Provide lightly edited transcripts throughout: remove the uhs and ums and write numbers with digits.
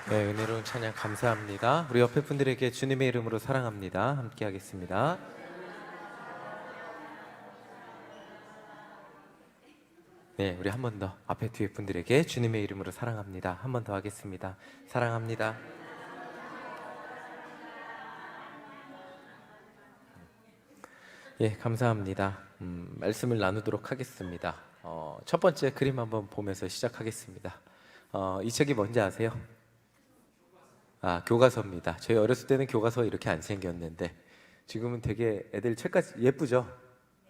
네, 은혜로운 찬양 감사합니다. 우리 옆에 분들에게 주님의 이름으로 사랑합니다. 함께 하겠습니다. 네, 우리 한 번 더 앞에 뒤에 분들에게 주님의 이름으로 사랑합니다. 한 번 더 하겠습니다. 사랑합니다. 예, 감사합니다. 말씀을 나누도록 하겠습니다. 첫 번째 그림 한번 보면서 시작하겠습니다. 이 책이 뭔지 아세요? 교과서입니다. 저희 어렸을 때는 교과서 이렇게 안 생겼는데 지금은 되게 애들 책까지 예쁘죠?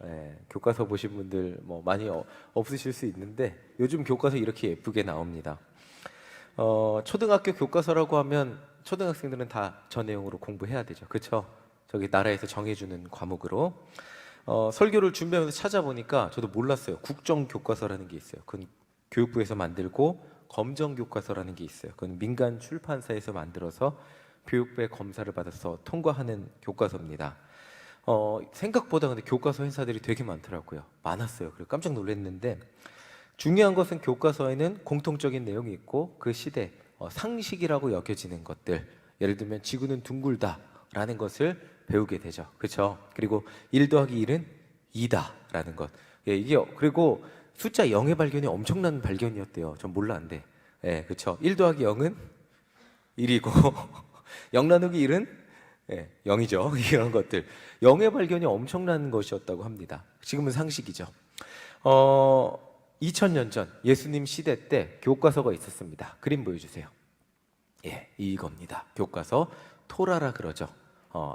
예, 교과서 보신 분들 뭐 많이 없으실 수 있는데 요즘 교과서 이렇게 예쁘게 나옵니다. 초등학교 교과서라고 하면 초등학생들은 다 저 내용으로 공부해야 되죠. 그렇죠? 저기 나라에서 정해주는 과목으로 설교를 준비하면서 찾아보니까 저도 몰랐어요. 국정교과서라는 게 있어요. 그건 교육부에서 만들고 검정교과서라는 게 있어요. 그건 민간 출판사에서 만들어서 교육부의 검사를 받아서 통과하는 교과서입니다. 생각보다 근데 교과서 회사들이 되게 많더라고요. 많았어요. 그리고 깜짝 놀랐는데 중요한 것은 교과서에는 공통적인 내용이 있고 그 시대 상식이라고 여겨지는 것들, 예를 들면 지구는 둥글다라는 것을 배우게 되죠. 그렇죠? 그리고 1 더하기 1은 2다라는 것. 예, 이게 그리고 숫자 0의 발견이 엄청난 발견이었대요. 전 몰랐는데. 예, 그렇죠. 1 더하기 0은 1이고 0 나누기 1은 0이죠. 이런 것들. 0의 발견이 엄청난 것이었다고 합니다. 지금은 상식이죠. 2000년 전 예수님 시대 때 교과서가 있었습니다. 그림 보여주세요. 예, 이겁니다. 교과서 토라라 그러죠.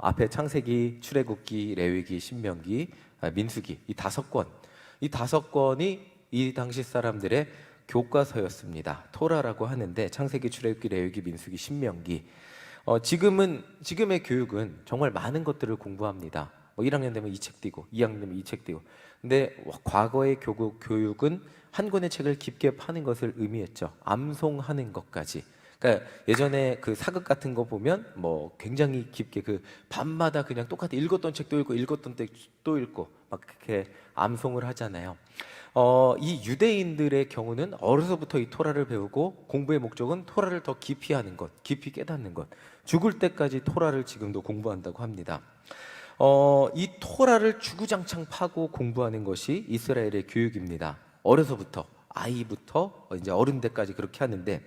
앞에 창세기, 출애굽기, 레위기, 신명기, 민수기 이 5권. 이 5권이 이 당시 사람들의 교과서였습니다. 토라라고 하는데 창세기, 출애굽기, 레위기, 민수기, 신명기. 지금의 교육은 정말 많은 것들을 공부합니다. 뭐 1학년 되면 이 책 띄고 2학년 되면 이 책 띄고. 근데 과거의 교육은 한 권의 책을 깊게 파는 것을 의미했죠. 암송하는 것까지. 그러니까 예전에 그 사극 같은 거 보면 뭐 굉장히 깊게 그 밤마다 그냥 똑같이 읽었던 책도 읽고 읽었던 책도 읽고 막 그렇게 암송을 하잖아요. 이 유대인들의 경우는 어려서부터 이 토라를 배우고 공부의 목적은 토라를 더 깊이 하는 것, 깊이 깨닫는 것. 죽을 때까지 토라를 지금도 공부한다고 합니다. 이 토라를 주구장창 파고 공부하는 것이 이스라엘의 교육입니다. 어려서부터 아이부터 이제 어른 때까지 그렇게 하는데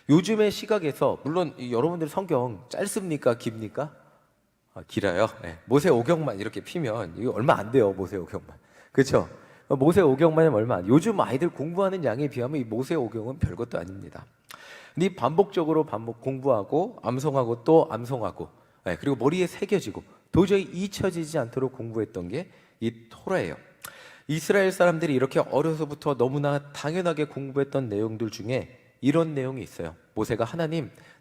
요즘의 시각에서 물론 여러분들 성경 짧습니까? 깁니까? 길어요. 네. 모세오경만 이렇게 피면 이거 얼마 안 돼요. 모세오경만. 그렇죠? 모세오경만 하면 얼마 안 돼요. 요즘 아이들 공부하는 양에 비하면 이 모세오경은 별것도 아닙니다. 근데 반복적으로 공부하고 암송하고 또 암송하고 그리고 머리에 새겨지고 도저히 잊혀지지 않도록 공부했던 게 이 토라예요. 이스라엘 사람들이 이렇게 어려서부터 너무나 당연하게 공부했던 내용들 중에 이런 내용이 있어요. 모세가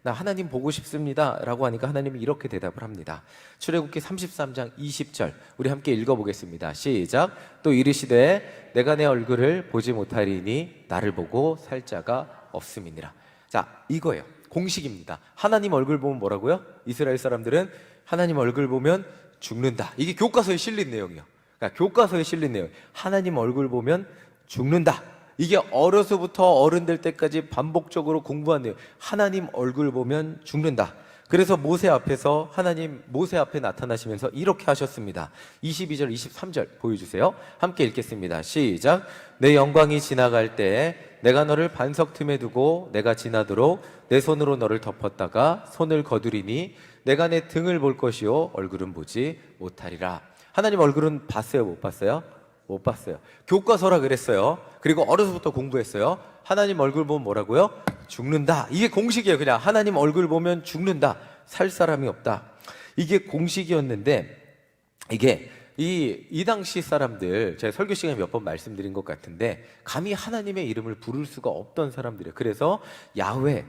나 하나님 보고 싶습니다 라고 하니까 하나님이 이렇게 대답을 합니다. 출애굽기 33장 20절 우리 함께 읽어보겠습니다. 시작. 또 이르시되 내가 내 얼굴을 보지 못하리니 나를 보고 살 자가 없음이니라. 자, 이거예요. 공식입니다. 하나님 얼굴 보면 뭐라고요? 이스라엘 사람들은 하나님 얼굴 보면 죽는다. 이게 교과서에 실린 내용이에요. 그러니까 교과서에 실린 내용. 하나님 얼굴 보면 죽는다. 이게 어려서부터 어른 될 때까지 반복적으로 공부한 내용. 하나님 얼굴 보면 죽는다. 그래서 모세 앞에 나타나시면서 이렇게 하셨습니다. 22절, 23절 보여주세요. 함께 읽겠습니다. 시작. 내 영광이 지나갈 때 내가 너를 반석 틈에 두고 내가 지나도록 내 손으로 너를 덮었다가 손을 거두리니 내가 내 등을 볼 것이요 얼굴은 보지 못하리라. 하나님 얼굴은 봤어요? 못 봤어요? 못 봤어요. 교과서라 그랬어요. 그리고 어려서부터 공부했어요. 하나님 얼굴 보면 뭐라고요? 죽는다. 이게 공식이에요. 그냥 하나님 얼굴 보면 죽는다. 살 사람이 없다. 이게 공식이었는데 이게 이 당시 사람들, 제가 설교 시간에 몇 번 말씀드린 것 같은데 감히 하나님의 이름을 부를 수가 없던 사람들이에요. 그래서 야훼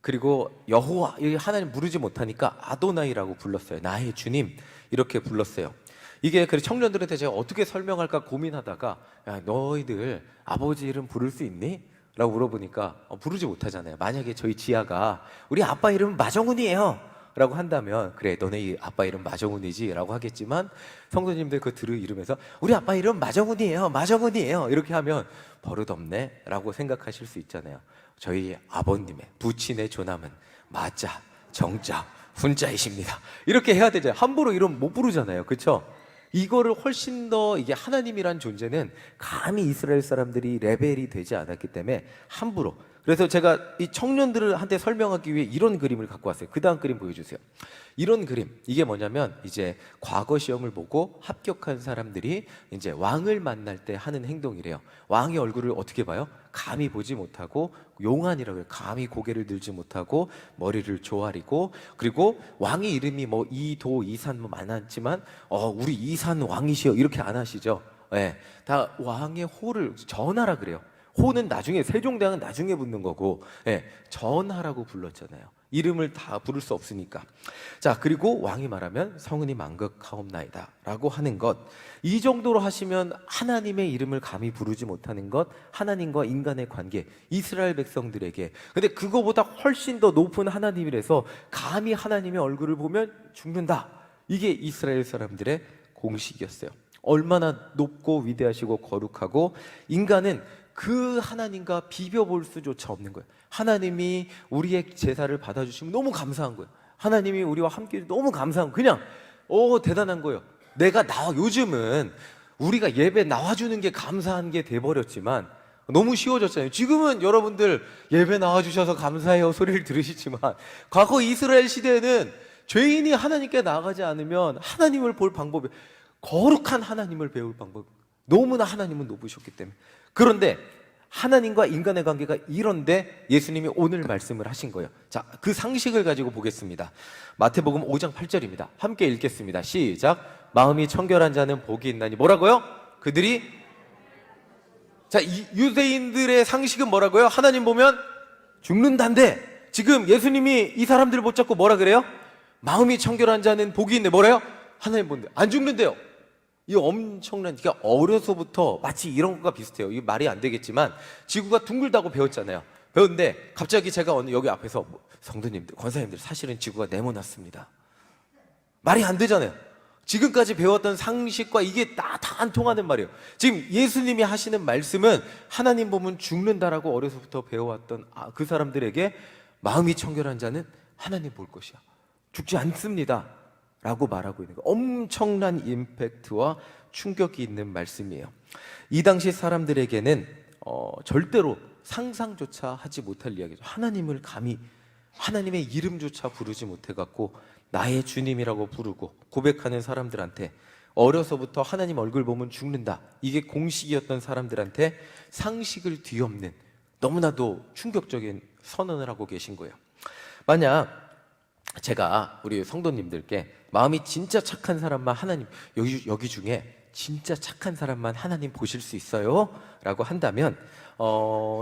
그리고 여호와 하나님 부르지 못하니까 아도나이라고 불렀어요. 나의 주님 이렇게 불렀어요. 이게 그래서 청년들한테 제가 어떻게 설명할까 고민하다가 야, 너희들 아버지 이름 부를 수 있니? 라고 물어보니까 부르지 못하잖아요. 만약에 저희 지아가 우리 아빠 이름은 마정훈이에요. 라고 한다면 그래 너네 아빠 이름 마정훈이지 라고 하겠지만 성도님들 그 들으면서 우리 아빠 이름 마정훈이에요 마정훈이에요 이렇게 하면 버릇없네 라고 생각하실 수 있잖아요. 저희 아버님의 부친의 조남은 마자 정자 훈자이십니다 이렇게 해야 되잖아요. 함부로 이름 못 부르잖아요. 그렇죠? 이거를 훨씬 더 이게 하나님이란 존재는 감히 이스라엘 사람들이 레벨이 되지 않았기 때문에 함부로. 그래서 제가 이 청년들한테 설명하기 위해 이런 그림을 갖고 왔어요. 그 다음 그림 보여주세요. 이런 그림, 이게 뭐냐면 이제 과거 시험을 보고 합격한 사람들이 이제 왕을 만날 때 하는 행동이래요. 왕의 얼굴을 어떻게 봐요? 감히 보지 못하고 용안이라고 해요. 감히 고개를 들지 못하고 머리를 조아리고, 그리고 왕의 이름이 뭐 이도 이산 뭐 많았지만 우리 이산 왕이시여 이렇게 안 하시죠. 네, 다 왕의 호를 전하라 그래요. 호는 나중에, 세종대왕은 나중에 붙는 거고, 예, 전하라고 불렀잖아요. 이름을 다 부를 수 없으니까. 자, 그리고 왕이 말하면 성은이 망극하옵나이다 라고 하는 것, 이 정도로 하시면 하나님의 이름을 감히 부르지 못하는 것, 하나님과 인간의 관계, 이스라엘 백성들에게. 근데 그거보다 훨씬 더 높은 하나님이라서 감히 하나님의 얼굴을 보면 죽는다, 이게 이스라엘 사람들의 공식이었어요. 얼마나 높고 위대하시고 거룩하고, 인간은 그 하나님과 비벼볼 수조차 없는 거예요. 하나님이 우리의 제사를 받아주시면 너무 감사한 거예요. 하나님이 우리와 함께 너무 감사한 거예요. 그냥 대단한 거예요. 요즘은 우리가 예배 나와주는 게 감사한 게 돼버렸지만 너무 쉬워졌잖아요. 지금은 여러분들 예배 나와주셔서 감사해요 소리를 들으시지만, 과거 이스라엘 시대에는 죄인이 하나님께 나아가지 않으면 하나님을 볼 방법이, 거룩한 하나님을 배울 방법, 너무나 하나님은 높으셨기 때문에. 그런데 하나님과 인간의 관계가 이런데 예수님이 오늘 말씀을 하신 거예요. 자, 그 상식을 가지고 보겠습니다. 마태복음 5장 8절입니다. 함께 읽겠습니다. 시작. 마음이 청결한 자는 복이 있나니, 뭐라고요? 그들이, 자, 유대인들의 상식은 뭐라고요? 하나님 보면 죽는다인데, 지금 예수님이 이 사람들을 붙잡고 뭐라 그래요? 마음이 청결한 자는 복이 있네. 뭐래요? 하나님 보는데 안 죽는데요. 이 엄청난, 그러니까 어려서부터 마치 이런 것과 비슷해요. 이게 말이 안 되겠지만 지구가 둥글다고 배웠잖아요. 배웠는데 갑자기 제가 여기 앞에서 성도님들, 권사님들, 사실은 지구가 네모났습니다. 말이 안 되잖아요. 지금까지 배웠던 상식과 이게 다 안 통하는 말이에요. 지금 예수님이 하시는 말씀은 하나님 보면 죽는다라고 어려서부터 배워왔던 그 사람들에게 마음이 청결한 자는 하나님 볼 것이야, 죽지 않습니다 라고 말하고 있는 거, 엄청난 임팩트와 충격이 있는 말씀이에요. 이 당시 사람들에게는 절대로 상상조차 하지 못할 이야기죠. 하나님을 감히, 하나님의 이름조차 부르지 못해갖고 나의 주님이라고 부르고 고백하는 사람들한테, 어려서부터 하나님 얼굴 보면 죽는다, 이게 공식이었던 사람들한테 상식을 뒤엎는 너무나도 충격적인 선언을 하고 계신 거예요. 만약 제가 우리 성도님들께 마음이 진짜 착한 사람만 하나님, 여기 중에 진짜 착한 사람만 하나님 보실 수 있어요 라고 한다면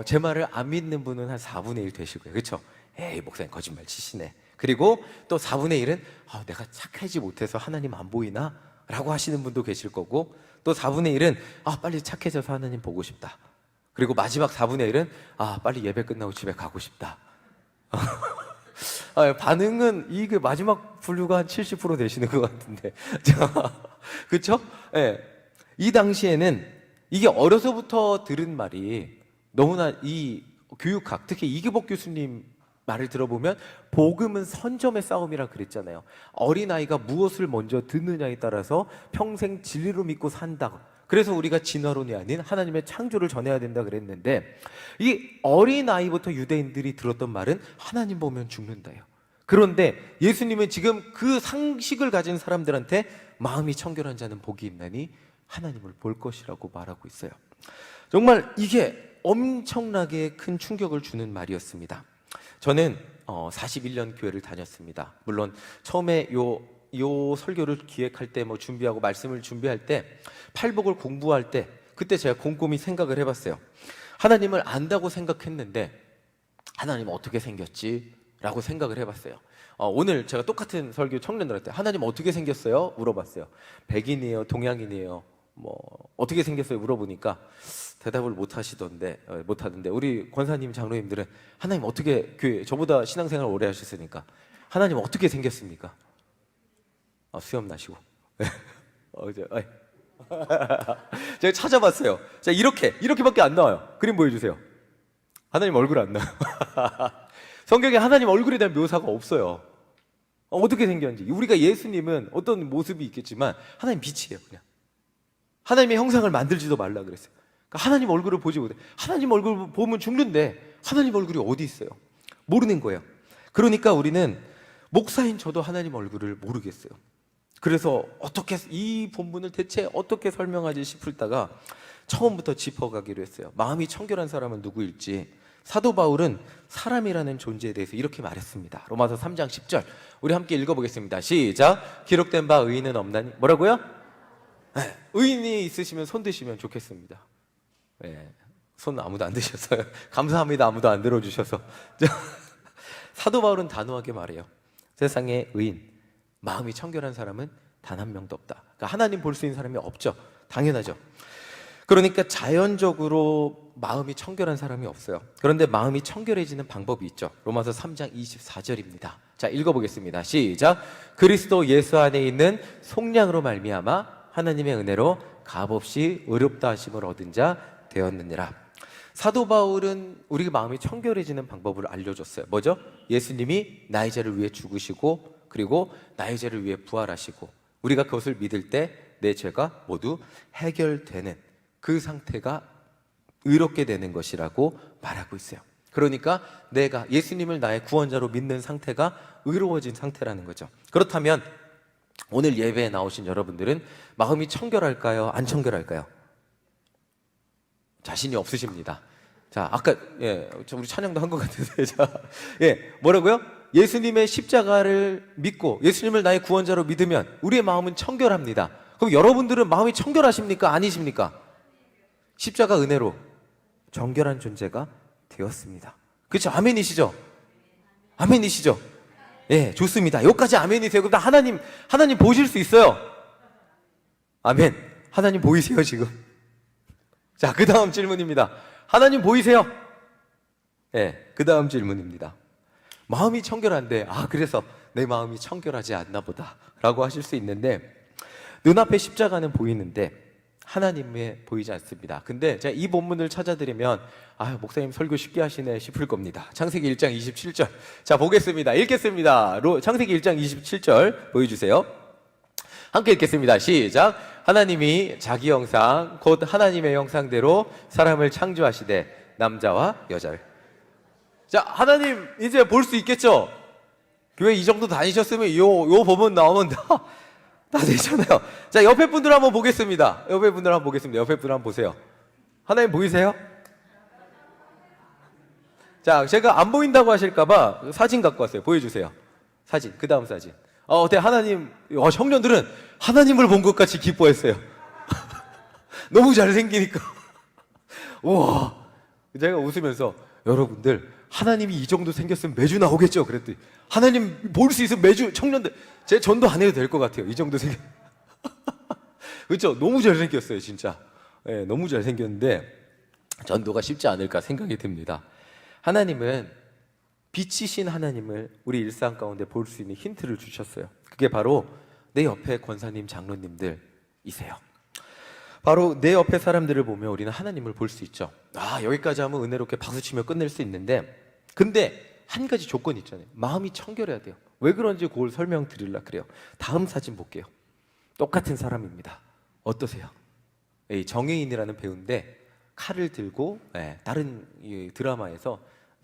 제 말을 안 믿는 분은 한 4분의 1 되실 거예요. 그렇죠? 에이, 목사님 거짓말 치시네. 그리고 또 4분의 1은 내가 착하지 못해서 하나님 안 보이나? 라고 하시는 분도 계실 거고, 또 4분의 1은 빨리 착해져서 하나님 보고 싶다. 그리고 마지막 4분의 1은 빨리 예배 끝나고 집에 가고 싶다. 반응은 이게 마지막 분류가 한 70% 되시는 것 같은데. 그쵸? 예. 이 당시에는 이게 어려서부터 들은 말이 너무나, 이 교육학, 특히 이규복 교수님 말을 들어보면 복음은 선점의 싸움이라 그랬잖아요. 어린아이가 무엇을 먼저 듣느냐에 따라서 평생 진리로 믿고 산다고. 그래서 우리가 진화론이 아닌 하나님의 창조를 전해야 된다 그랬는데, 이 어린아이부터 유대인들이 들었던 말은 하나님 보면 죽는다요. 그런데 예수님은 지금 그 상식을 가진 사람들한테 마음이 청결한 자는 복이 있나니 하나님을 볼 것이라고 말하고 있어요. 정말 이게 엄청나게 큰 충격을 주는 말이었습니다. 저는 41년 교회를 다녔습니다. 물론 처음에 요 설교를 기획할 때, 준비하고 말씀을 준비할 때, 팔복을 공부할 때, 그때 제가 곰곰이 생각을 해봤어요. 하나님을 안다고 생각했는데 하나님 어떻게 생겼지? 라고 생각을 해봤어요. 오늘 제가 똑같은 설교 청년들한테 하나님 어떻게 생겼어요? 물어봤어요. 백인이에요? 동양인이에요? 어떻게 생겼어요? 물어보니까 대답을 못하던데 우리 권사님, 장로님들은 하나님 어떻게, 저보다 신앙생활 오래 하셨으니까 하나님 어떻게 생겼습니까? 수염 나시고. 제가 찾아봤어요. 자, 이렇게밖에 안 나와요. 그림 보여주세요. 하나님 얼굴 안 나와요. 성경에 하나님 얼굴에 대한 묘사가 없어요. 어떻게 생겼는지. 우리가 예수님은 어떤 모습이 있겠지만 하나님 빛이에요. 그냥 하나님의 형상을 만들지도 말라 그랬어요. 그러니까 하나님 얼굴을 보지 못해. 하나님 얼굴 보면 죽는데 하나님 얼굴이 어디 있어요? 모르는 거예요. 그러니까 우리는 목사인 저도 하나님 얼굴을 모르겠어요. 그래서 어떻게 이 본문을 대체 어떻게 설명하지 싶을다가 처음부터 짚어가기로 했어요. 마음이 청결한 사람은 누구일지. 사도 바울은 사람이라는 존재에 대해서 이렇게 말했습니다. 로마서 3장 10절 우리 함께 읽어보겠습니다. 시작. 기록된 바 의인은 없나니. 뭐라고요? 의인이 있으시면 손 드시면 좋겠습니다. 손 아무도 안 드셨어요. 감사합니다. 아무도 안 들어주셔서. 사도 바울은 단호하게 말해요. 세상에 의인, 마음이 청결한 사람은 단 한 명도 없다. 그러니까 하나님 볼 수 있는 사람이 없죠. 당연하죠. 그러니까 자연적으로 마음이 청결한 사람이 없어요. 그런데 마음이 청결해지는 방법이 있죠. 로마서 3장 24절입니다. 자, 읽어보겠습니다. 시작. 그리스도 예수 안에 있는 속량으로 말미암아 하나님의 은혜로 값없이 의롭다 하심을 얻은 자 되었느니라. 사도 바울은 우리가 마음이 청결해지는 방법을 알려줬어요. 뭐죠? 예수님이 나의 죄를 위해 죽으시고 그리고 나의 죄를 위해 부활하시고 우리가 그것을 믿을 때 내 죄가 모두 해결되는 그 상태가 의롭게 되는 것이라고 말하고 있어요. 그러니까 내가 예수님을 나의 구원자로 믿는 상태가 의로워진 상태라는 거죠. 그렇다면 오늘 예배에 나오신 여러분들은 마음이 청결할까요? 안 청결할까요? 자신이 없으십니다. 자, 아까 우리 찬양도 한 것 같은데, 자, 뭐라고요? 예수님의 십자가를 믿고 예수님을 나의 구원자로 믿으면 우리의 마음은 청결합니다. 그럼 여러분들은 마음이 청결하십니까? 아니십니까? 십자가 은혜로 정결한 존재가 되었습니다. 그렇죠? 아멘이시죠? 아멘이시죠? 좋습니다. 여기까지 아멘이세요. 그럼 하나님 보실 수 있어요. 아멘. 하나님 보이세요, 지금? 자, 그 다음 질문입니다. 하나님 보이세요? 그 다음 질문입니다. 마음이 청결한데, 그래서 내 마음이 청결하지 않나 보다 라고 하실 수 있는데, 눈앞에 십자가는 보이는데 하나님에 보이지 않습니다. 근데 제가 이 본문을 찾아드리면 목사님 설교 쉽게 하시네 싶을 겁니다. 창세기 1장 27절 자, 보겠습니다. 읽겠습니다. 창세기 1장 27절 보여주세요. 함께 읽겠습니다. 시작. 하나님이 자기 형상 곧 하나님의 형상대로 사람을 창조하시되 남자와 여자를. 자, 하나님 이제 볼 수 있겠죠? 교회 이 정도 다니셨으면 요 본문 나오면 다 되잖아요. 자, 옆에 분들 한번 보겠습니다. 옆에 분들 한번 보세요. 하나님 보이세요? 자, 제가 안 보인다고 하실까봐 사진 갖고 왔어요. 보여주세요. 사진, 그 다음 사진. 어때? 하나님, 청년들은 하나님을 본 것 같이 기뻐했어요. 너무 잘생기니까. 우와. 제가 웃으면서 여러분들, 하나님이 이 정도 생겼으면 매주 나오겠죠? 그랬더니 하나님 볼 수 있으면 매주 청년들 제 전도 안 해도 될 것 같아요. 이 정도 생겼. 그렇죠? 너무 잘생겼어요, 진짜. 너무 잘생겼는데 전도가 쉽지 않을까 생각이 듭니다. 하나님은 빛이신 하나님을 우리 일상 가운데 볼 수 있는 힌트를 주셨어요. 그게 바로 내 옆에 권사님, 장로님들이세요. 바로 내 옆에 사람들을 보면 우리는 하나님을 볼 수 있죠. 여기까지 하면 은혜롭게 박수치며 끝낼 수 있는데, 근데 한 가지 조건이 있잖아요. 마음이 청결해야 돼요. 왜 그런지 그걸 설명드리려고 그래요. 다음 사진 볼게요. 똑같은 사람입니다. 어떠세요? 정혜인이라는 배우인데 칼을 들고 다른 드라마에서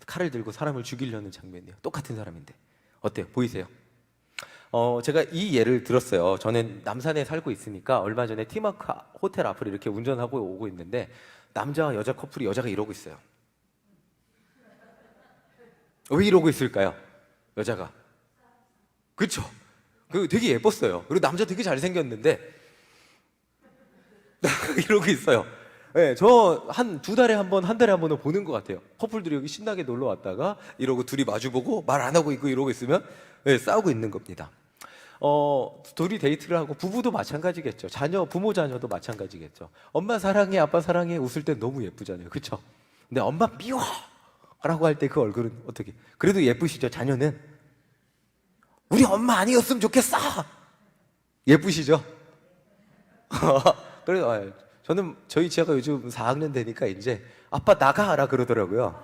칼을 들고 사람을 죽이려는 장면이에요. 똑같은 사람인데 어때요? 보이세요? 제가 이 예를 들었어요. 저는 남산에 살고 있으니까 얼마 전에 티마크 호텔 앞을 이렇게 운전하고 오고 있는데 남자와 여자 커플이 여자가 이러고 있어요. 왜 이러고 있을까요? 여자가. 그쵸? 되게 예뻤어요. 그리고 남자 되게 잘생겼는데 이러고 있어요. 저 한 2달에 한 번, 한 달에 한 번은 보는 것 같아요. 커플들이 여기 신나게 놀러 왔다가 이러고 둘이 마주보고 말 안 하고 있고 이러고 있으면 싸우고 있는 겁니다. 둘이 데이트를 하고 부부도 마찬가지겠죠. 부모 자녀도 마찬가지겠죠. 엄마 사랑해, 아빠 사랑해 웃을 때 너무 예쁘잖아요. 그렇죠? 근데 엄마 미워! 라고 할 때 그 얼굴은 어떻게? 그래도 예쁘시죠? 자녀는? 우리 엄마 아니었으면 좋겠어. 예쁘시죠? 그래서 저는 저희 지아가 요즘 4학년 되니까 이제 아빠 나가라 그러더라고요.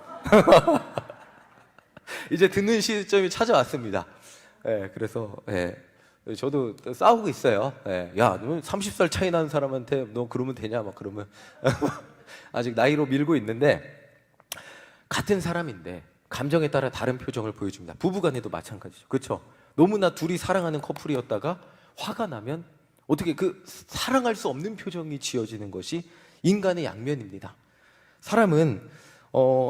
이제 듣는 시점이 찾아왔습니다. 예, 그래서 저도 싸우고 있어요. 야, 너 30살 차이 나는 사람한테 너 그러면 되냐? 막 그러면 아직 나이로 밀고 있는데, 같은 사람인데 감정에 따라 다른 표정을 보여줍니다. 부부간에도 마찬가지죠. 그렇죠? 너무나 둘이 사랑하는 커플이었다가 화가 나면 어떻게 그 사랑할 수 없는 표정이 지어지는 것이 인간의 양면입니다. 사람은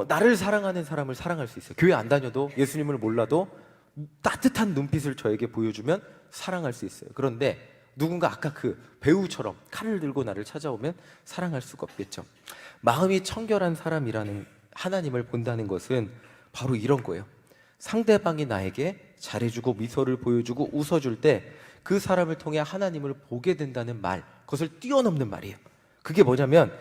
나를 사랑하는 사람을 사랑할 수 있어요. 교회 안 다녀도, 예수님을 몰라도 따뜻한 눈빛을 저에게 보여주면 사랑할 수 있어요. 그런데 누군가 아까 그 배우처럼 칼을 들고 나를 찾아오면 사랑할 수가 없겠죠. 마음이 청결한 사람이라는 하나님을 본다는 것은 바로 이런 거예요. 상대방이 나에게 잘해주고 미소를 보여주고 웃어줄 때 그 사람을 통해 하나님을 보게 된다는 말, 그것을 뛰어넘는 말이에요. 그게 뭐냐면,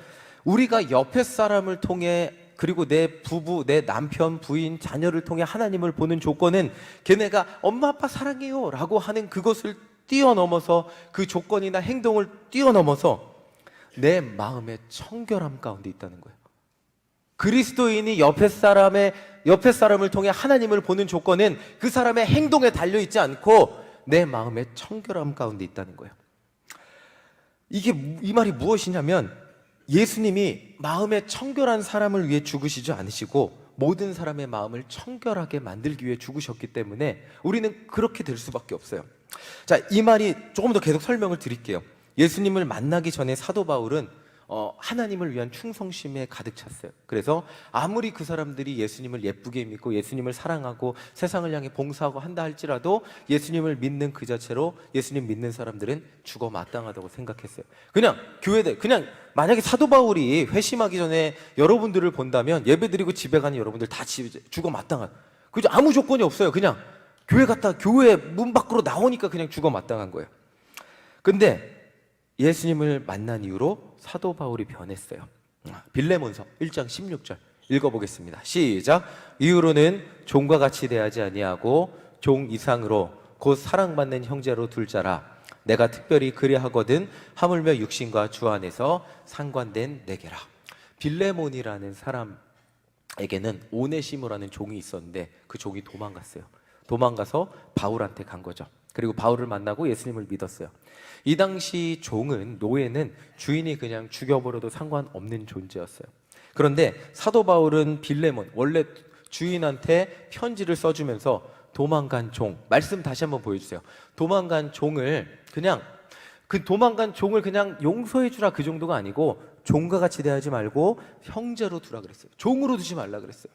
우리가 옆에 사람을 통해, 그리고 내 부부, 내 남편, 부인, 자녀를 통해 하나님을 보는 조건은 걔네가 엄마 아빠 사랑해요 라고 하는 그것을 뛰어넘어서, 그 조건이나 행동을 뛰어넘어서 내 마음의 청결함 가운데 있다는 거예요. 그리스도인이 옆에 사람을 통해 하나님을 보는 조건은 그 사람의 행동에 달려있지 않고 내 마음의 청결함 가운데 있다는 거예요. 이 말이 무엇이냐면, 예수님이 마음에 청결한 사람을 위해 죽으시지 않으시고 모든 사람의 마음을 청결하게 만들기 위해 죽으셨기 때문에 우리는 그렇게 될 수밖에 없어요. 자, 이 말이 조금 더 계속 설명을 드릴게요. 예수님을 만나기 전에 사도 바울은 하나님을 위한 충성심에 가득 찼어요. 그래서 아무리 그 사람들이 예수님을 예쁘게 믿고 예수님을 사랑하고 세상을 향해 봉사하고 한다 할지라도 예수님을 믿는 그 자체로 예수님 믿는 사람들은 죽어 마땅하다고 생각했어요. 그냥 교회들, 그냥 만약에 사도 바울이 회심하기 전에 여러분들을 본다면 예배드리고 집에 가는 여러분들 다 죽어 마땅한, 그죠? 아무 조건이 없어요. 그냥 교회 갔다 교회 문 밖으로 나오니까 그냥 죽어 마땅한 거예요. 근데 예수님을 만난 이후로 사도 바울이 변했어요. 빌레몬서 1장 16절 읽어보겠습니다. 시작. 이후로는 종과 같이 대하지 아니하고 종 이상으로 곧 사랑받는 형제로 둘 자라. 내가 특별히 그리하거든 하물며 육신과 주 안에서 상관된 내게라. 빌레몬이라는 사람에게는 오네시모라는 종이 있었는데 그 종이 도망갔어요. 도망가서 바울한테 간 거죠. 그리고 바울을 만나고 예수님을 믿었어요. 이 당시 종은, 노예는 주인이 그냥 죽여버려도 상관없는 존재였어요. 그런데 사도 바울은 빌레몬, 원래 주인한테 편지를 써주면서 도망간 종, 말씀 다시 한번 보여주세요. 도망간 종을 그냥 용서해주라, 그 정도가 아니고 종과 같이 대하지 말고 형제로 두라 그랬어요. 종으로 두지 말라 그랬어요.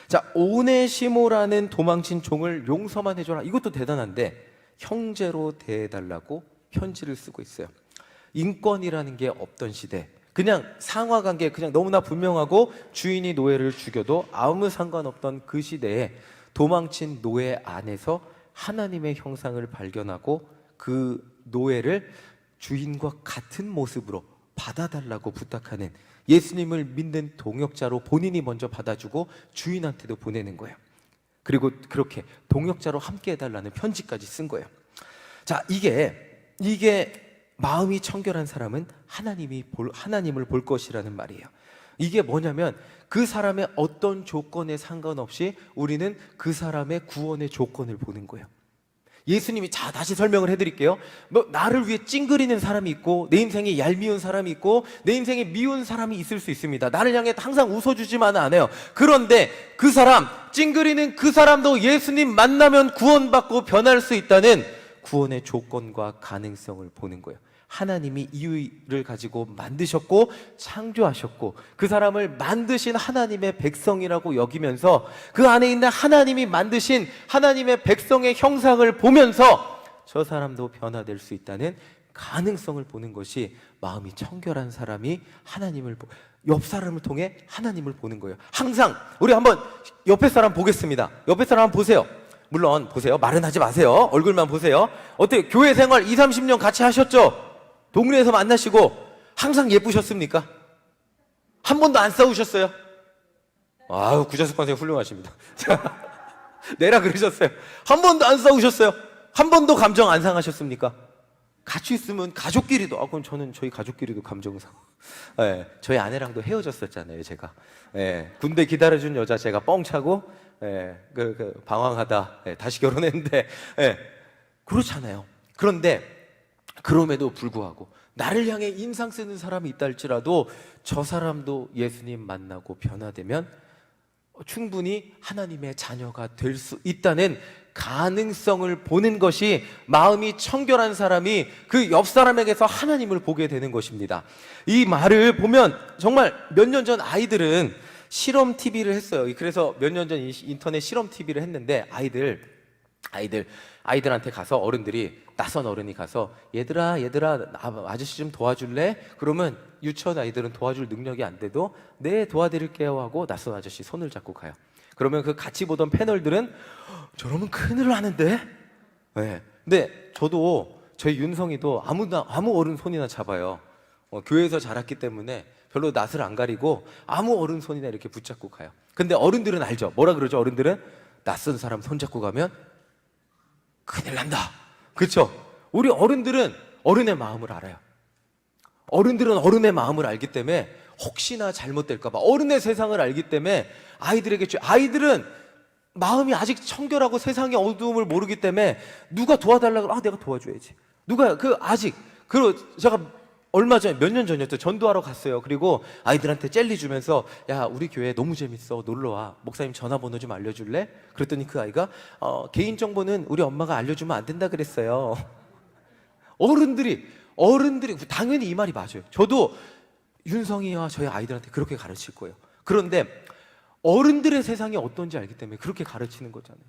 자, 오네시모라는 도망친 종을 용서만 해줘라, 이것도 대단한데 형제로 대해달라고 편지를 쓰고 있어요. 인권이라는 게 없던 시대, 그냥 상하관계 그냥 너무나 분명하고 주인이 노예를 죽여도 아무 상관없던 그 시대에 도망친 노예 안에서 하나님의 형상을 발견하고 그 노예를 주인과 같은 모습으로 받아달라고 부탁하는, 예수님을 믿는 동역자로 본인이 먼저 받아주고 주인한테도 보내는 거예요. 그리고 그렇게 동역자로 함께 해달라는 편지까지 쓴 거예요. 자, 이게 마음이 청결한 사람은 하나님을 볼 것이라는 말이에요. 이게 뭐냐면, 그 사람의 어떤 조건에 상관없이 우리는 그 사람의 구원의 조건을 보는 거예요. 예수님이, 자, 다시 설명을 해드릴게요. 나를 위해 찡그리는 사람이 있고, 내 인생에 얄미운 사람이 있고, 내 인생에 미운 사람이 있을 수 있습니다. 나를 향해 항상 웃어주지만은 않아요. 그런데 그 사람, 찡그리는 그 사람도 예수님 만나면 구원받고 변할 수 있다는 구원의 조건과 가능성을 보는 거예요. 하나님이 이유를 가지고 만드셨고 창조하셨고 그 사람을 만드신 하나님의 백성이라고 여기면서 그 안에 있는 하나님이 만드신 하나님의 백성의 형상을 보면서 저 사람도 변화될 수 있다는 가능성을 보는 것이, 마음이 청결한 사람이 옆 사람을 통해 하나님을 보는 거예요. 항상 우리 한번 옆에 사람 보겠습니다. 옆에 사람 한번 보세요. 물론 보세요. 말은 하지 마세요. 얼굴만 보세요. 어때요? 교회 생활 20, 30년 같이 하셨죠? 동네에서 만나시고 항상 예쁘셨습니까? 한 번도 안 싸우셨어요? 아유, 구자숙 선생님 훌륭하십니다. 내라 그러셨어요. 한 번도 안 싸우셨어요? 한 번도 감정 안 상하셨습니까? 같이 있으면 가족끼리도, 그럼 저는 저희 가족끼리도 감정 상. 예, 저희 아내랑도 헤어졌었잖아요, 제가. 예, 군대 기다려준 여자 제가 뻥 차고, 예, 방황하다, 예, 다시 결혼했는데, 예, 그렇잖아요. 그런데, 그럼에도 불구하고, 나를 향해 인상 쓰는 사람이 있다 할지라도, 저 사람도 예수님 만나고 변화되면, 충분히 하나님의 자녀가 될 수 있다는 가능성을 보는 것이 마음이 청결한 사람이 그 옆 사람에게서 하나님을 보게 되는 것입니다. 이 말을 보면 정말 몇 년 전 아이들은 실험 TV를 했어요. 그래서 몇 년 전 인터넷 실험 TV를 했는데 아이들한테 가서 어른들이, 낯선 어른이 가서 얘들아 아저씨 좀 도와줄래? 그러면 유치원 아이들은 도와줄 능력이 안 돼도 네 도와드릴게요 하고 낯선 아저씨 손을 잡고 가요. 그러면 그 같이 보던 패널들은 저러면 큰일 나는데? 네. 근데 저도 저희 윤성이도 아무 어른 손이나 잡아요. 교회에서 자랐기 때문에 별로 낯을 안 가리고 아무 어른 손이나 이렇게 붙잡고 가요. 근데 어른들은 알죠. 뭐라 그러죠? 어른들은 낯선 사람 손 잡고 가면 큰일 난다. 그렇죠? 우리 어른들은 어른의 마음을 알아요. 어른들은 어른의 마음을 알기 때문에 혹시나 잘못될까 봐, 어른의 세상을 알기 때문에 아이들은 마음이 아직 청결하고 세상의 어두움을 모르기 때문에 누가 도와달라고 내가 도와줘야지. 제가 얼마 전에, 몇 년 전이었죠. 전도하러 갔어요. 그리고 아이들한테 젤리 주면서 야, 우리 교회 너무 재밌어. 놀러와. 목사님 전화번호 좀 알려줄래? 그랬더니 그 아이가 개인정보는 우리 엄마가 알려주면 안 된다 그랬어요. 어른들이 당연히 이 말이 맞아요. 저도 윤성이와 저희 아이들한테 그렇게 가르칠 거예요. 그런데 어른들의 세상이 어떤지 알기 때문에 그렇게 가르치는 거잖아요.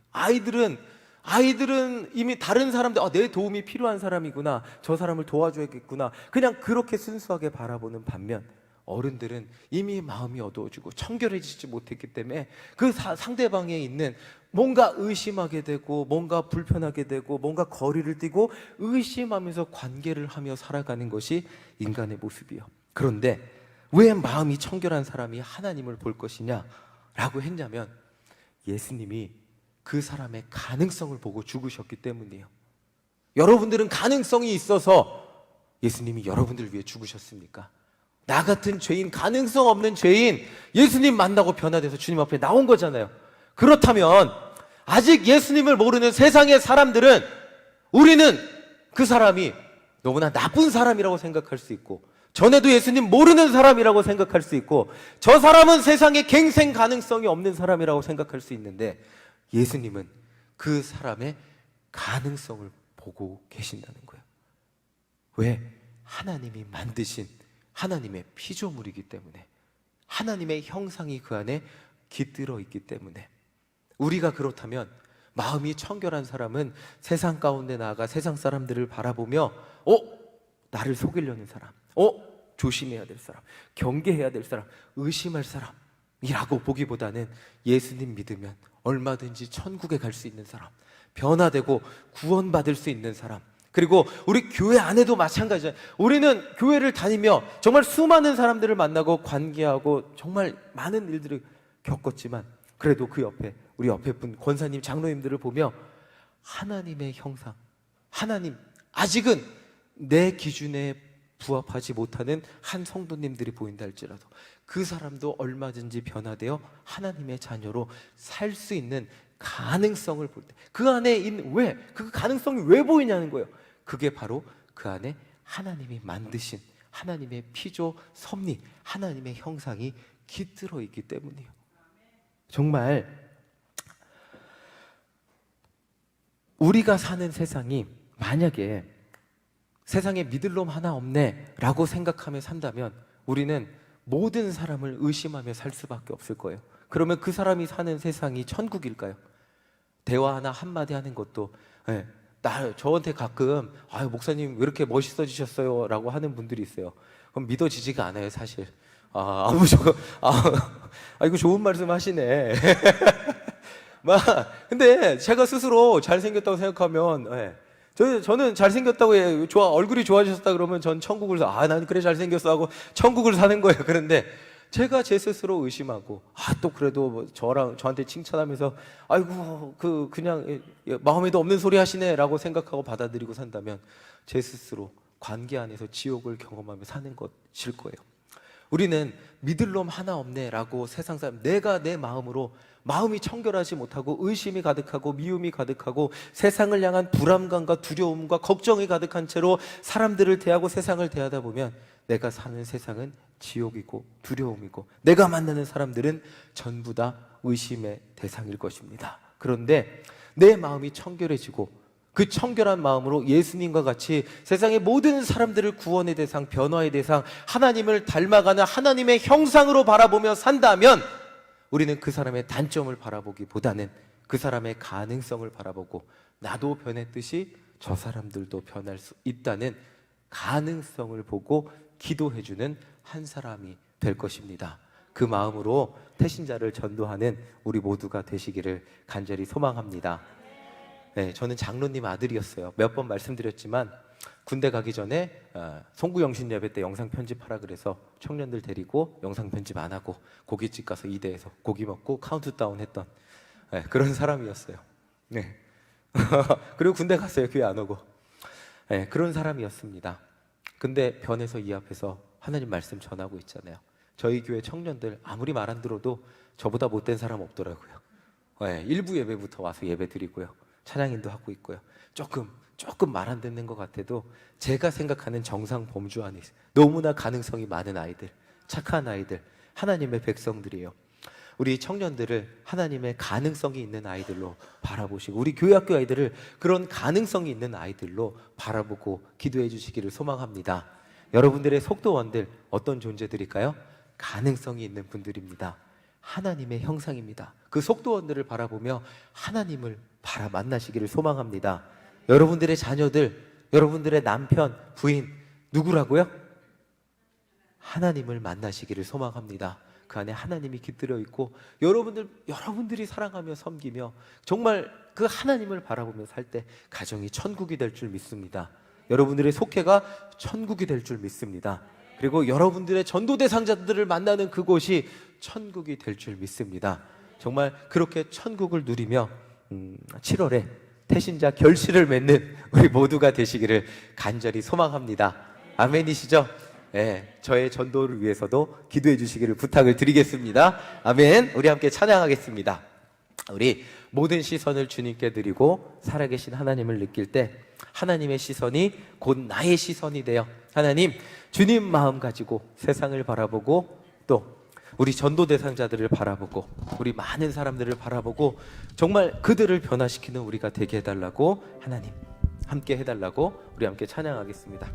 아이들은 이미 다른 사람들, 내 도움이 필요한 사람이구나, 저 사람을 도와줘야겠구나, 그냥 그렇게 순수하게 바라보는 반면 어른들은 이미 마음이 어두워지고 청결해지지 못했기 때문에 그 상대방에 있는 뭔가 의심하게 되고, 뭔가 불편하게 되고, 뭔가 거리를 띄고 의심하면서 관계를 하며 살아가는 것이 인간의 모습이에요. 그런데 왜 마음이 청결한 사람이 하나님을 볼 것이냐라고 했냐면, 예수님이 그 사람의 가능성을 보고 죽으셨기 때문이에요. 여러분들은 가능성이 있어서 예수님이 여러분들을 위해 죽으셨습니까? 나 같은 죄인, 가능성 없는 죄인, 예수님 만나고 변화돼서 주님 앞에 나온 거잖아요. 그렇다면 아직 예수님을 모르는 세상의 사람들은, 우리는 그 사람이 너무나 나쁜 사람이라고 생각할 수 있고, 전에도 예수님 모르는 사람이라고 생각할 수 있고, 저 사람은 세상에 갱생 가능성이 없는 사람이라고 생각할 수 있는데, 예수님은 그 사람의 가능성을 보고 계신다는 거예요. 왜? 하나님이 만드신 하나님의 피조물이기 때문에, 하나님의 형상이 그 안에 깃들어 있기 때문에. 우리가 그렇다면 마음이 청결한 사람은 세상 가운데 나아가 세상 사람들을 바라보며 나를 속이려는 사람, 조심해야 될 사람, 경계해야 될 사람, 의심할 사람이라고 보기보다는 예수님 믿으면 얼마든지 천국에 갈 수 있는 사람, 변화되고 구원받을 수 있는 사람. 그리고 우리 교회 안에도 마찬가지예요. 우리는 교회를 다니며 정말 수많은 사람들을 만나고 관계하고 정말 많은 일들을 겪었지만, 그래도 그 옆에 우리 옆에 분 권사님, 장로님들을 보며 하나님의 형상, 하나님, 아직은 내 기준에 부합하지 못하는 한 성도님들이 보인다 할지라도 그 사람도 얼마든지 변화되어 하나님의 자녀로 살 수 있는 가능성을 볼 때, 그 안에 있는, 그 가능성이 왜 보이냐는 거예요. 그게 바로 그 안에 하나님이 만드신 하나님의 피조 섭리, 하나님의 형상이 깃들어 있기 때문이에요. 정말 우리가 사는 세상이 만약에 세상에 믿을 놈 하나 없네 라고 생각하며 산다면 우리는 모든 사람을 의심하며 살 수밖에 없을 거예요. 그러면 그 사람이 사는 세상이 천국일까요? 대화 하나 한마디 하는 것도, 저한테 가끔 목사님 왜 이렇게 멋있어지셨어요? 라고 하는 분들이 있어요. 그럼 믿어지지가 않아요, 사실. 이거 좋은 말씀 하시네. 근데 제가 스스로 잘생겼다고 생각하면, 저는 잘생겼다고 얼굴이 좋아지셨다 그러면 전 천국을 난 그래 잘생겼어 하고 천국을 사는 거예요. 그런데 제가 제 스스로 의심하고 또 그래도 뭐 저한테 칭찬하면서 아이고 그냥 마음에도 없는 소리 하시네라고 생각하고 받아들이고 산다면 제 스스로 관계 안에서 지옥을 경험하며 사는 것일 거예요. 우리는 믿을 놈 하나 없네라고 세상 사람, 내가 내 마음으로 마음이 청결하지 못하고 의심이 가득하고 미움이 가득하고 세상을 향한 불안감과 두려움과 걱정이 가득한 채로 사람들을 대하고 세상을 대하다 보면 내가 사는 세상은 지옥이고 두려움이고 내가 만나는 사람들은 전부 다 의심의 대상일 것입니다. 그런데 내 마음이 청결해지고 그 청결한 마음으로 예수님과 같이 세상의 모든 사람들을 구원의 대상, 변화의 대상, 하나님을 닮아가는 하나님의 형상으로 바라보며 산다면 우리는 그 사람의 단점을 바라보기보다는 그 사람의 가능성을 바라보고 나도 변했듯이 저 사람들도 변할 수 있다는 가능성을 보고 기도해주는 한 사람이 될 것입니다. 그 마음으로 태신자를 전도하는 우리 모두가 되시기를 간절히 소망합니다. 네, 저는 장로님 아들이었어요. 몇 번 말씀드렸지만 군대 가기 전에 송구영신 예배 때 영상 편집하라 그래서 청년들 데리고 영상 편집 안 하고 고깃집 가서 2대에서 고기 먹고 카운트다운 했던 그런 사람이었어요. 네. 그리고 군대 갔어요. 교회 안 오고. 네, 그런 사람이었습니다. 근데 변해서 이 앞에서 하나님 말씀 전하고 있잖아요. 저희 교회 청년들 아무리 말 안 들어도 저보다 못된 사람 없더라고요. 네, 일부 예배부터 와서 예배 드리고요. 찬양인도 하고 있고요. 조금 말 안 듣는 것 같아도 제가 생각하는 정상 범주 안에 너무나 가능성이 많은 아이들, 착한 아이들, 하나님의 백성들이에요. 우리 청년들을 하나님의 가능성이 있는 아이들로 바라보시고 우리 교회학교 아이들을 그런 가능성이 있는 아이들로 바라보고 기도해 주시기를 소망합니다. 여러분들의 속도원들 어떤 존재들일까요? 가능성이 있는 분들입니다. 하나님의 형상입니다. 그 속도원들을 바라보며 하나님을 만나시기를 소망합니다. 여러분들의 자녀들, 여러분들의 남편, 부인 누구라고요? 하나님을 만나시기를 소망합니다. 그 안에 하나님이 깃들어 있고 여러분들이 사랑하며 섬기며 정말 그 하나님을 바라보며 살 때 가정이 천국이 될 줄 믿습니다. 여러분들의 속회가 천국이 될 줄 믿습니다. 그리고 여러분들의 전도 대상자들을 만나는 그곳이 천국이 될 줄 믿습니다. 정말 그렇게 천국을 누리며 7월에 태신자 결실을 맺는 우리 모두가 되시기를 간절히 소망합니다. 아멘이시죠? 네, 저의 전도를 위해서도 기도해 주시기를 부탁을 드리겠습니다. 아멘. 우리 함께 찬양하겠습니다. 우리 모든 시선을 주님께 드리고 살아계신 하나님을 느낄 때 하나님의 시선이 곧 나의 시선이 되어 하나님, 주님 마음 가지고 세상을 바라보고 또 우리 전도 대상자들을 바라보고 우리 많은 사람들을 바라보고 정말 그들을 변화시키는 우리가 되게 해달라고 하나님 함께 해달라고 우리 함께 찬양하겠습니다.